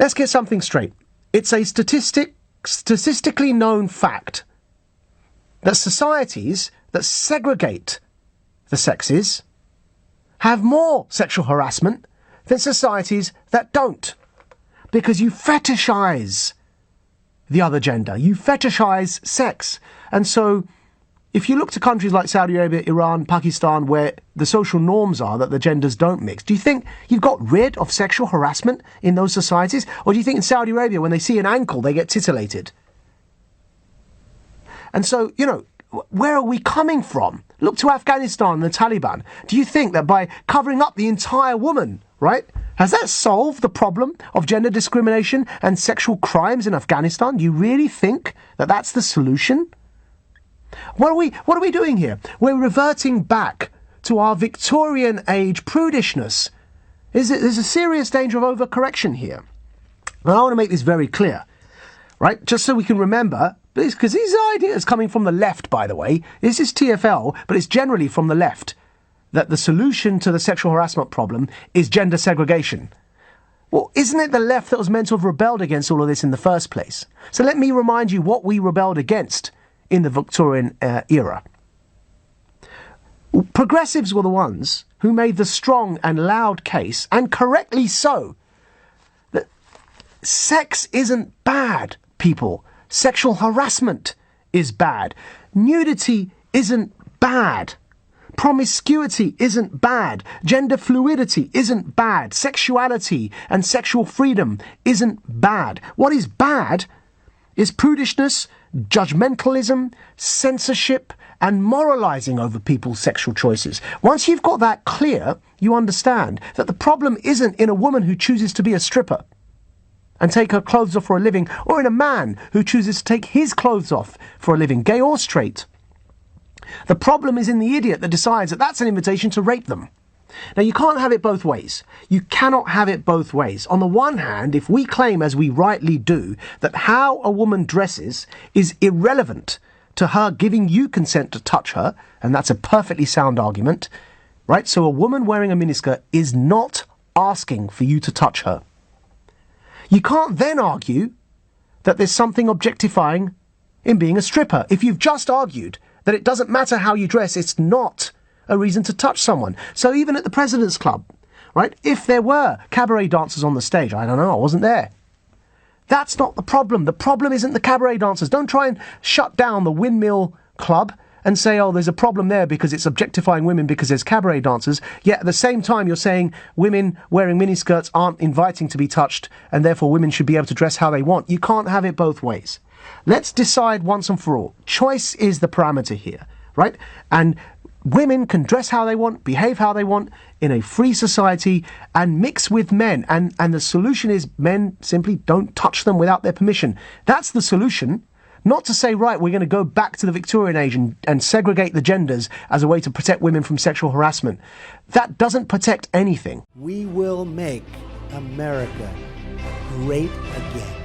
let's get something straight. It's a statistically known fact that societies that segregate the sexes have more sexual harassment than societies that don't. Because you fetishize the other gender. You fetishize sex. And so if you look to countries like Saudi Arabia, Iran, Pakistan, where the social norms are that the genders don't mix, do you think you've got rid of sexual harassment in those societies? Or do you think in Saudi Arabia, when they see an ankle, they get titillated? And so, you know, where are we coming from? Look to Afghanistan and the Taliban. Do you think that by covering up the entire woman, right, has that solved the problem of gender discrimination and sexual crimes in Afghanistan? Do you really think that that's the solution? What are we doing here? We're reverting back to our Victorian age prudishness. There's a serious danger of overcorrection here. And I want to make this very clear, right? Just so we can remember, because these ideas coming from the left, by the way, this is TFL, but it's generally from the left, that the solution to the sexual harassment problem is gender segregation. Well, isn't it the left that was meant to have rebelled against all of this in the first place? So let me remind you what we rebelled against in the Victorian era. Progressives were the ones who made the strong and loud case, and correctly so, that sex isn't bad, people. Sexual harassment is bad. Nudity isn't bad. Promiscuity isn't bad. Gender fluidity isn't bad. Sexuality and sexual freedom isn't bad. What is bad is prudishness, judgmentalism, censorship, and moralizing over people's sexual choices. Once you've got that clear, you understand that the problem isn't in a woman who chooses to be a stripper and take her clothes off for a living, or in a man who chooses to take his clothes off for a living, gay or straight. The problem is in the idiot that decides that that's an invitation to rape them. Now, you can't have it both ways. You cannot have it both ways. On the one hand, if we claim, as we rightly do, that how a woman dresses is irrelevant to her giving you consent to touch her, and that's a perfectly sound argument, right? So a woman wearing a miniskirt is not asking for you to touch her. You can't then argue that there's something objectifying in being a stripper. If you've just argued that it doesn't matter how you dress, it's not a reason to touch someone. So even at the President's Club, right, if there were cabaret dancers on the stage, I don't know, I wasn't there. That's not the problem. The problem isn't the cabaret dancers. Don't try and shut down the Windmill Club and say, oh, there's a problem there because it's objectifying women because there's cabaret dancers. Yet at the same time, you're saying women wearing miniskirts aren't inviting to be touched and therefore women should be able to dress how they want. You can't have it both ways. Let's decide once and for all. Choice is the parameter here, right? And women can dress how they want, behave how they want in a free society and mix with men. And the solution is men simply don't touch them without their permission. That's the solution. Not to say, right, we're going to go back to the Victorian age and segregate the genders as a way to protect women from sexual harassment. That doesn't protect anything. We will make America great again.